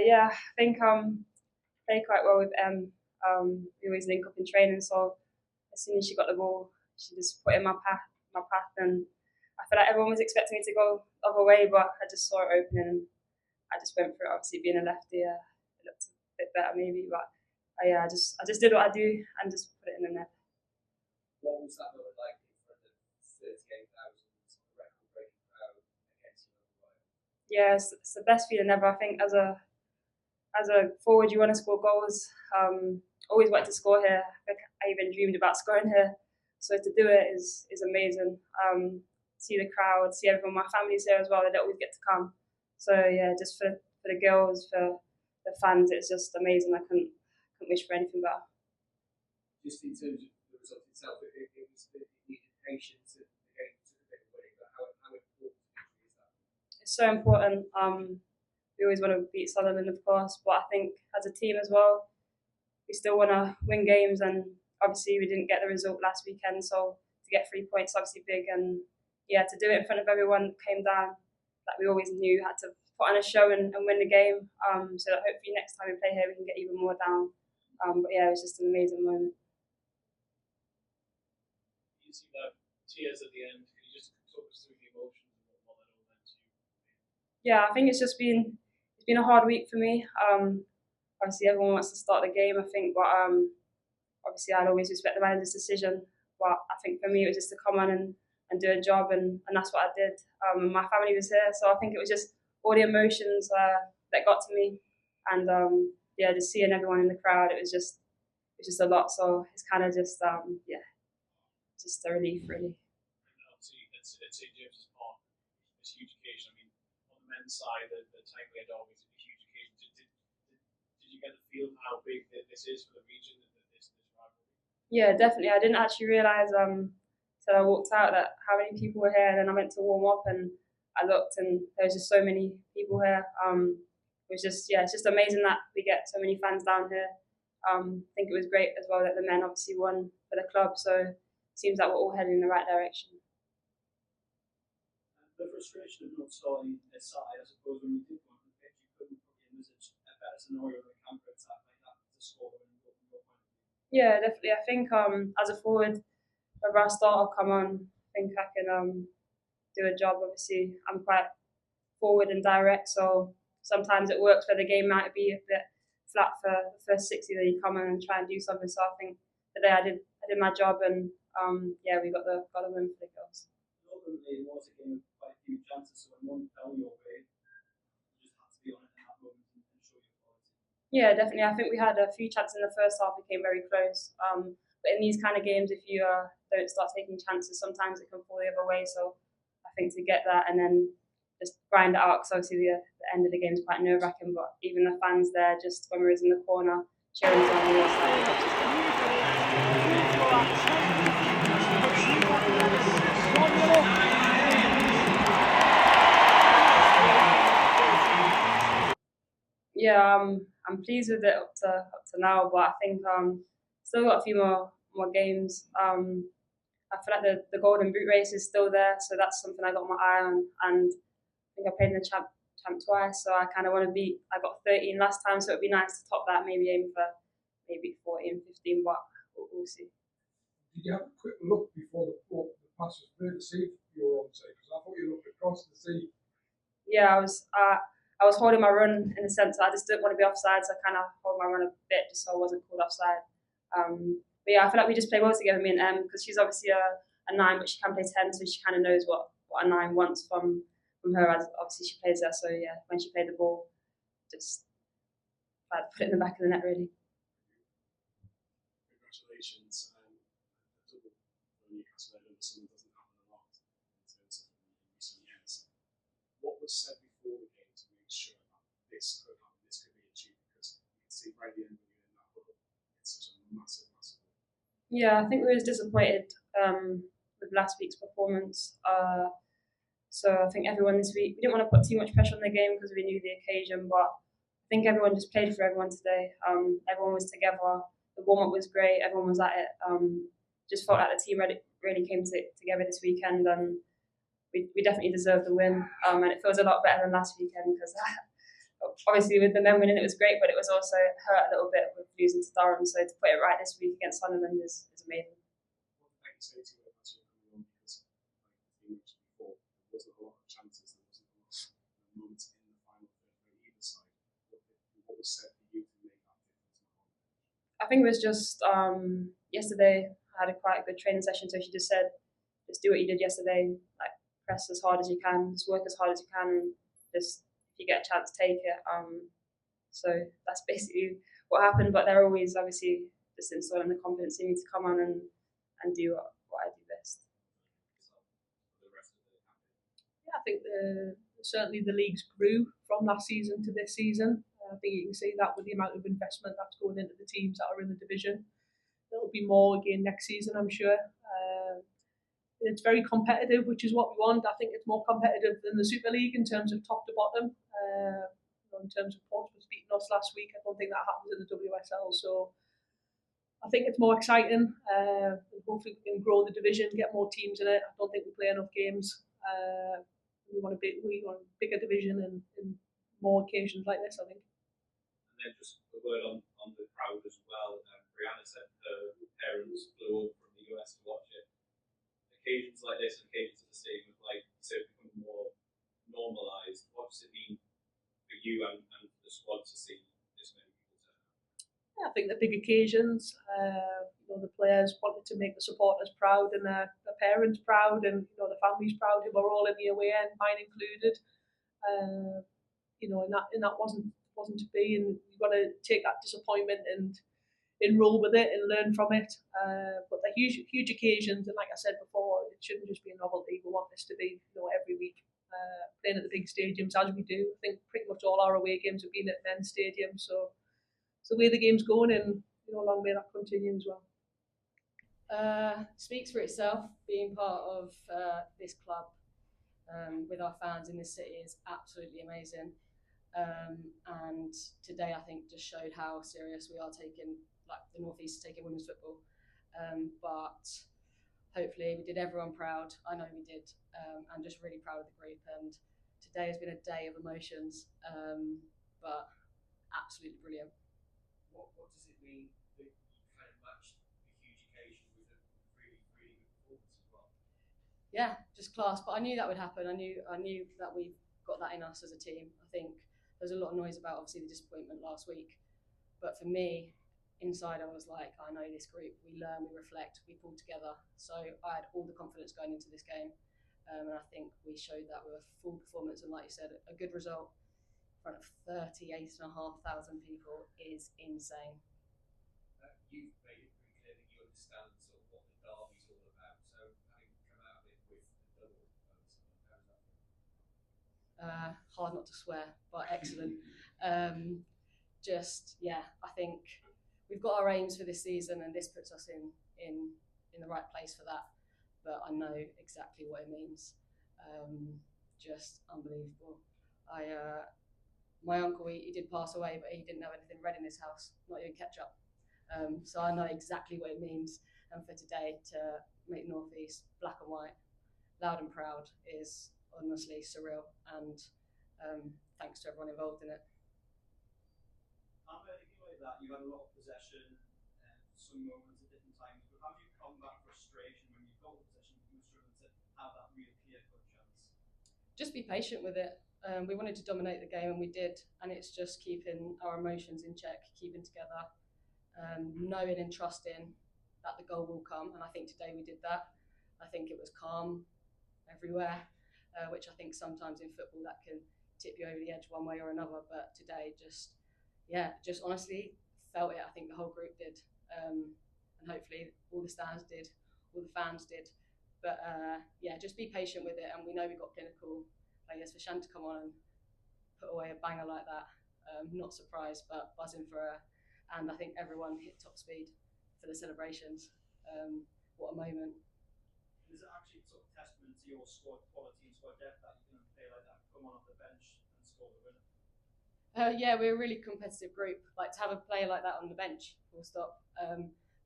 Yeah, I think play quite well with Em. We always link up in training, so as soon as she got the ball, she just put it in my path, and I feel like everyone was expecting me to go the other way, but I just saw it open and I just went for it. Obviously, being a lefty, it looked a bit better maybe, but yeah, I just did what I do and just put it in the net. What was that moment like in front of 38,000 record-breaking crowd against you? Yeah, it's the best feeling ever. I think as a forward, you want to score goals. Always wanted to score here. I think I even dreamed about scoring here. So to do it is amazing. See the crowd, see everyone. My family's here as well. They don't always get to come. So yeah, just for the girls, for the fans, it's just amazing. I couldn't wish for anything better. Just in terms of the result itself, it needed patience and the game took a bit of winning. But how important is that? It's so important. We always want to beat Sunderland, of course, but I think as a team as well, we still want to win games. And obviously, we didn't get the result last weekend, so to get 3 points, obviously big. And yeah, to do it in front of everyone came down. Like we always knew, had to put on a show and win the game. So that hopefully next time we play here, we can get even more down. But yeah, it was just an amazing moment. You see that tears at the end. Can you just talk us through the emotions and what that all meant to you? Yeah, I think it's been a hard week for me. Obviously, everyone wants to start the game, I think, but obviously, I'd always respect the manager's decision. But I think for me, it was just to come on and do a job, and that's what I did. My family was here, so I think it was just all the emotions that got to me, and yeah, just seeing everyone in the crowd, it was just a lot. So it's kind of just just a relief, really. And obviously, it's St James's Park. It's a huge occasion. I mean, on the men's side, the Takeaway Derby is a huge occasion. Did you get the feel how big this is for the region? This rivalry? Yeah, definitely. I didn't actually realise till I walked out that how many people were here. And then I went to warm up and I looked, and there was just so many people here. It was just it's just amazing that we get so many fans down here. I think it was great as well that the men obviously won for the club. So it seems like we're all heading in the right direction. The frustration of not starting this side, I suppose, when you did go on the pitch, you couldn't probably envisage a better scenario than a counter attack like that to score and go from your point of view. Yeah, definitely. I think as a forward, whether I start or come on, I think I can do a job. Obviously, I'm quite forward and direct, so sometimes it works where the game might be a bit flat for the first 60, then you come in and try and do something. So I think today I did my job, and yeah, we got the win for the girls. Ultimately, it was a game of quite a few chances, so when one fell your way, you just had to be on it in that moment and show your quality. Yeah, definitely. I think we had a few chances in the first half. We came very close. But in these kind of games, if you don't start taking chances, sometimes it can fall the other way. So I think to get that and then just grind it out, because obviously the end of the game is quite nerve-wracking, but even the fans there, just when we was in the corner, cheering us on the other side. Yeah, I'm pleased with it up to now, but I think still got a few more games. I feel like the golden boot race is still there, so that's something I got my eye on. And I think I played in the champ twice, so I kind of want to beat. I got 13 last time, so it'd be nice to top that. Maybe aim for maybe 14, 15, but we'll see. Did you have a quick look before the pass was through to see if you were onside? Because I thought you looked across to see. Yeah, I was holding my run in a sense. I just didn't want to be offside, so I kind of hold my run a bit just so I wasn't called offside. But yeah, I feel like we just play well together, me and Em, because she's obviously a 9, but she can play 10, so she kind of knows what a 9 wants from her. As obviously she plays there, so yeah, when she played the ball, just tried to put it in the back of the net, really. Congratulations. Double Newcastle, I know something doesn't happen a lot in terms of recent years. What was said before the game to make sure that this could happen, this could be achieved? Because you can see right at the end when you're in that huddle, it's such a massive win. Yeah, I think we was disappointed with last week's performance. So I think everyone this week, we didn't want to put too much pressure on the game because we knew the occasion, but I think everyone just played for everyone today. Everyone was together. The warm-up was great. Everyone was at it. Just felt like the team really came together this weekend, and we definitely deserved the win. And it feels a lot better than last weekend because obviously with the men winning, it was great, but it was also hurt a little bit with losing to Durham. So to put it right this week against Sunderland is amazing. What can you say to you about you coming on, because like you mentioned before, there wasn't a lot of chances, there wasn't a lot of moments in the final third for either side. What was said for you to make that difference? I think it was just yesterday I had a quite good training session, so she just said, just do what you did yesterday, like press as hard as you can, just work as hard as you can, just if you get a chance, take it. So that's basically what happened, but they're always obviously just instilling the confidence in me to come on and do what I do best. Yeah, I think certainly the leagues grew from last season to this season. I think you can see that with the amount of investment that's going into the teams that are in the division. There'll be more again next season, I'm sure. It's very competitive, which is what we want. I think it's more competitive than the Super League in terms of top to bottom. In terms of Portsmouth beating us last week, I don't think that happens in the WSL. So I think it's more exciting. Hopefully we can grow the division, get more teams in it. I don't think we play enough games. We want a bigger division and more occasions like this, I think. And then just a word on the crowd as well. Brianna said her parents flew over from the US to watch it. Occasions like this, occasions at the stadium, like you said, become more normalised. What does it mean for you and for the squad to see this many people turn up? Yeah, I think the big occasions, the players wanted to make the supporters proud and their parents proud, and the families proud who were all in the away end, mine included. And that wasn't to be, and you've got to take that disappointment and roll with it and learn from it. But they're huge occasions, and like I said before, it shouldn't just be a novelty. We want this to be every week, playing at the big stadiums as we do. I think pretty much all our away games have been at men's stadiums, so it's the way the game's going, and long may that continue as well. Speaks for itself. Being part of this club with our fans in this city is absolutely amazing. And today I think just showed how serious we are taking, like the North East is taking women's football. But hopefully we did everyone proud. I know we did. I'm just really proud of the group, and today has been a day of emotions, but absolutely brilliant. What does it mean that you kind of matched a huge occasion with a really, really good performance as well? Yeah, just class. But I knew that would happen. I knew that we've got that in us as a team. I think there's a lot of noise about obviously the disappointment last week, but for me, inside I was like, I know this group. We learn, we reflect, we pull together. So I had all the confidence going into this game, and I think we showed that with a full performance. And like you said, a good result in front of 38,500 people is insane. You've made it pretty clear that you understand sort of what the derby's all about. So having come out of it with the double, how's that feel? Hard not to swear, but excellent. I think we've got our aims for this season, and this puts us in the right place for that. But I know exactly what it means. Just unbelievable. My uncle, he did pass away, but he didn't have anything red in his house, not even ketchup. So I know exactly what it means. And for today to make North East black and white, loud and proud, is honestly surreal. And thanks to everyone involved in it. In a game like that, you had a lot of possession, some moments at different times, but how do you combat frustration when you've got the possession but you're struggling to have that real clear-cut chance? Just be patient with it. We wanted to dominate the game, and we did, and it's just keeping our emotions in check, keeping together, knowing and trusting that the goal will come, and I think today we did that. I think it was calm everywhere, which I think sometimes in football that can tip you over the edge one way or another, but today just honestly felt it. I think the whole group did, and hopefully all the stands did, all the fans did. But just be patient with it, and we know we've got clinical players. For Shan to come on and put away a banger like that, not surprised, but buzzing for her. And I think everyone hit top speed for the celebrations. What a moment. Is it actually sort of testament to your squad quality and squad depth that you can play like that, come on off the bench and score the winner? We're a really competitive group. Like to have a player like that on the bench, full stop.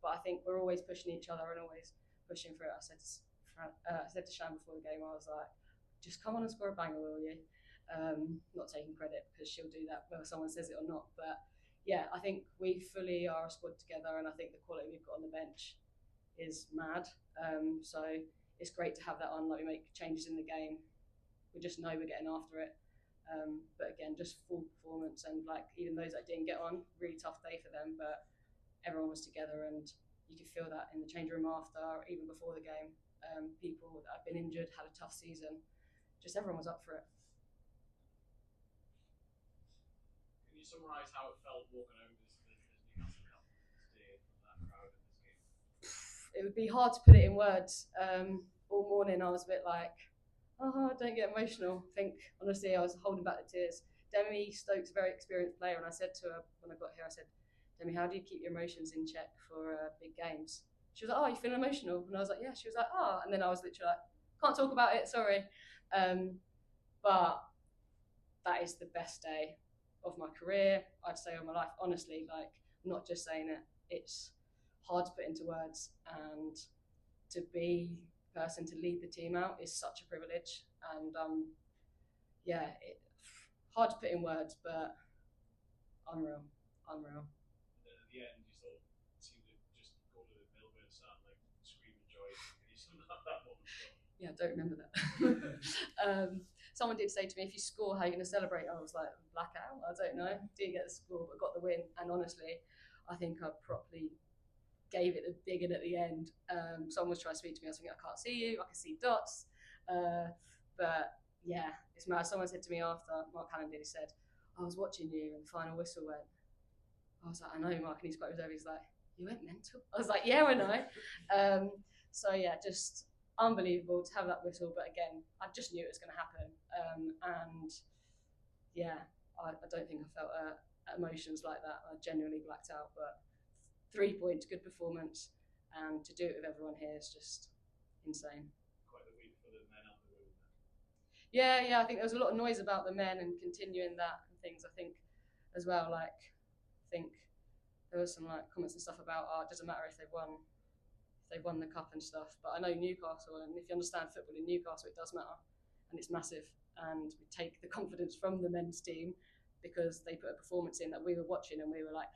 But I think we're always pushing each other and always pushing for it. I said to Shan before the game, I was like, just come on and score a banger, will you? Not taking credit because she'll do that whether someone says it or not. But yeah, I think we fully are a squad together, and I think the quality we've got on the bench is mad. So it's great to have that on. Like, we make changes in the game, we just know we're getting after it. But again, just full performance, and like even those that didn't get on, really tough day for them. But everyone was together, and you could feel that in the change room after, even before the game. People that have been injured, had a tough season. Just everyone was up for it. Can you summarise how it felt walking over this Newcastle Cup today from that crowd in this game? It would be hard to put it in words. All morning I was a bit like, don't get emotional. I think, honestly, I was holding back the tears. Demi Stokes, a very experienced player, and I said to her when I got here, I said, Demi, how do you keep your emotions in check for big games? She was like, you feeling emotional? And I was like, yeah. She was like, and then I was literally like, can't talk about it, sorry. But that is the best day of my career, I'd say, of my life. Honestly, like, I'm not just saying it. It's hard to put into words, and to be the person to lead the team out is such a privilege. And hard to put in words, but unreal. And then at the end, you sort of seem to just go to the middle bit and start like screaming joy. Can you sum up that moment? Yeah, I don't remember that. Someone did say to me, if you score, how are you going to celebrate? I was like, blackout? I don't know. Didn't get the score, but got the win. And honestly, I think I properly gave it the big one at the end. Someone was trying to speak to me. I was thinking, I can't see you. I can see dots. But yeah, it's mad. Someone said to me after, Mark Hannon did, he said, I was watching you and the final whistle went. I was like, I know, Mark, and he's quite reserved. He's like, you went mental? I was like, yeah, I know. So yeah, just unbelievable to have that whistle. But again, I just knew it was going to happen. And yeah, I don't think I felt emotions like that. I genuinely blacked out. But 3 points, good performance, and to do it with everyone here is just insane. Quite the week for the men and the women. Yeah, I think there was a lot of noise about the men and continuing that and things. I think as well, like, I think there was some like comments and stuff about, it doesn't matter if they've won the cup and stuff. But I know Newcastle, and if you understand football in Newcastle, it does matter, and it's massive. And we take the confidence from the men's team because they put a performance in that we were watching, and we were like,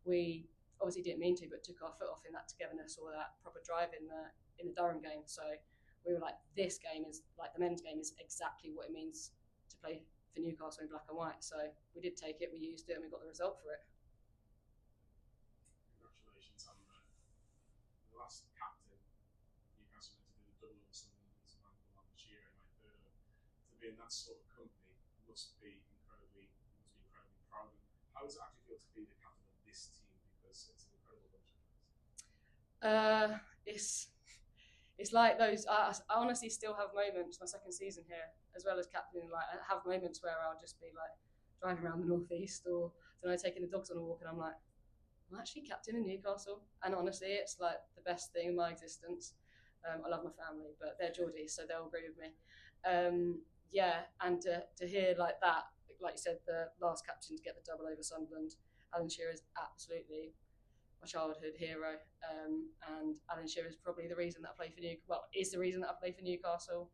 we obviously didn't mean to, but took our foot off in that togetherness or that proper drive in the Durham game. So we were like, this game is like, the men's game is exactly what it means to play for Newcastle in black and white. So we did take it, we used it, and we got the result for it. Congratulations on the last captain. Newcastle meant to do the double of Sunderland this year, and I heard to be in that sort of company must be incredibly proud. How does it actually feel to be the captain of this team? Because it's an incredible bunch of guys. It's like those. I honestly still have moments. My second season here, as well as captaining, like, I have moments where I'll just be like driving around the northeast, or taking the dogs on a walk, and I'm like, I'm actually captain in Newcastle. And honestly, it's like the best thing in my existence. I love my family, but they're Geordies, so they'll agree with me. And to hear like that, like you said, the last captain to get the double over Sunderland, Alan Shearer is absolutely my childhood hero, and Alan Shearer is probably the reason that I play for is the reason that I play for Newcastle.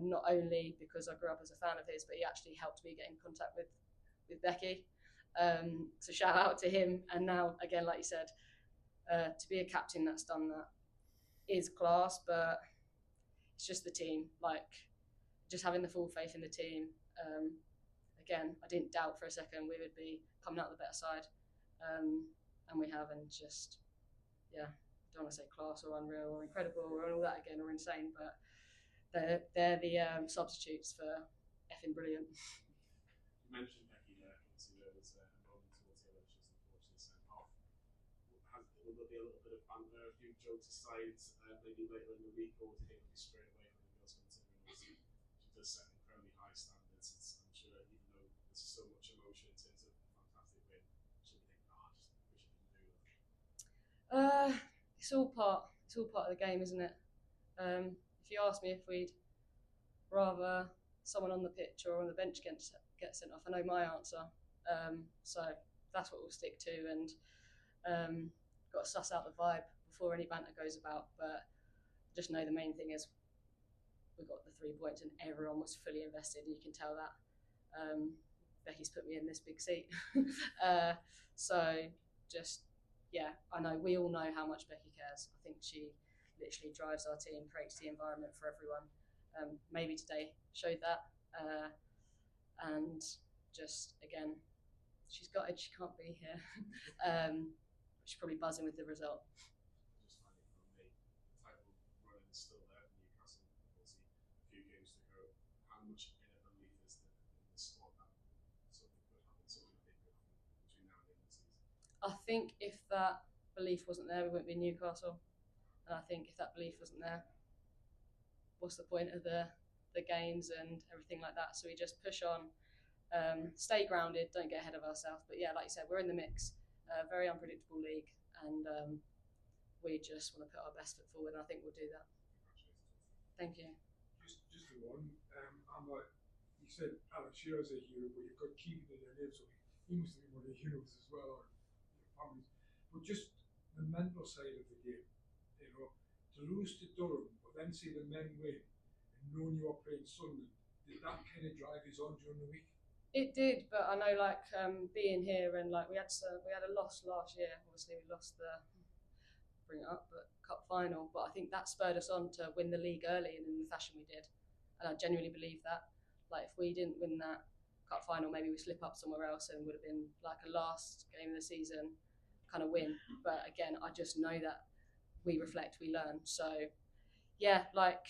Not only because I grew up as a fan of his, but he actually helped me get in contact with Becky. So shout out to him. And now, again, like you said, to be a captain that's done that is class, but it's just the team, like, just having the full faith in the team. Again, I didn't doubt for a second we would be coming out the better side, and we have, and just, yeah, don't want to say class or unreal or incredible or all that again, or insane, but they're the substitutes for effing brilliant. You mentioned Becky there. Obviously, there was a moment towards the end she was unfortunately sent off. Will there be a little bit of banter, a few jokes aside, maybe later in the week, or would it be straight away from the girls' considering she does set incredibly high standards? I'm sure, even though there's so much emotion in terms of a fantastic win, she'll be thinking, I just wish I didn't do that. It's all part of the game, isn't it? If you ask me if we'd rather someone on the pitch or on the bench get sent off, I know my answer. So that's what we'll stick to, and got to suss out the vibe before any banter goes about. But just know the main thing is we got the 3 points and everyone was fully invested. You can tell that. Becky's put me in this big seat. So just, yeah, I know, we all know how much Becky cares. I think she literally drives our team, creates the environment for everyone. Maybe today showed that. And just, again, she's gutted she can't be here. She's probably buzzing with the result. Just finally from me, the title run is still there for Newcastle. Obviously, a few games to go. How much inner belief is there in the squad that something could happen, something big could happen between now and the end of the season? I think if that belief wasn't there, we wouldn't be Newcastle. And I think if that belief wasn't there, what's the point of the games and everything like that? So we just push on, stay grounded, don't get ahead of ourselves. But yeah, like you said, we're in the mix. Very unpredictable league, and we just want to put our best foot forward, and I think we'll do that. Thank you. Just the one. You said Alex Shearer's a hero, but you've got Keegan in your name, so he must have been one of the heroes as well, or your families. But just the mental side of the game, you know, to lose to Durham, but then see the men win, and knowing you are playing Sunderland, did that kind of drive you on during the week? It did, but I know, like, being here and like we had a loss last year. Obviously, we lost the cup final, but I think that spurred us on to win the league early and in the fashion we did. And I genuinely believe that. Like, if we didn't win that cup final, maybe we slip up somewhere else and would have been like a last game of the season kind of win. But again, I just know that we reflect, we learn. So yeah, like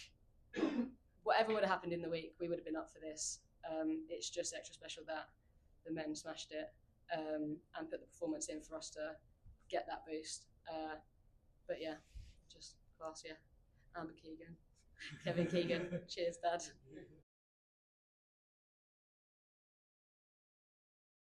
whatever would have happened in the week, we would have been up for this. It's just extra special that the men smashed it and put the performance in for us to get that boost. But yeah, just class, yeah. Amber Keegan, Kevin Keegan, cheers, Dad.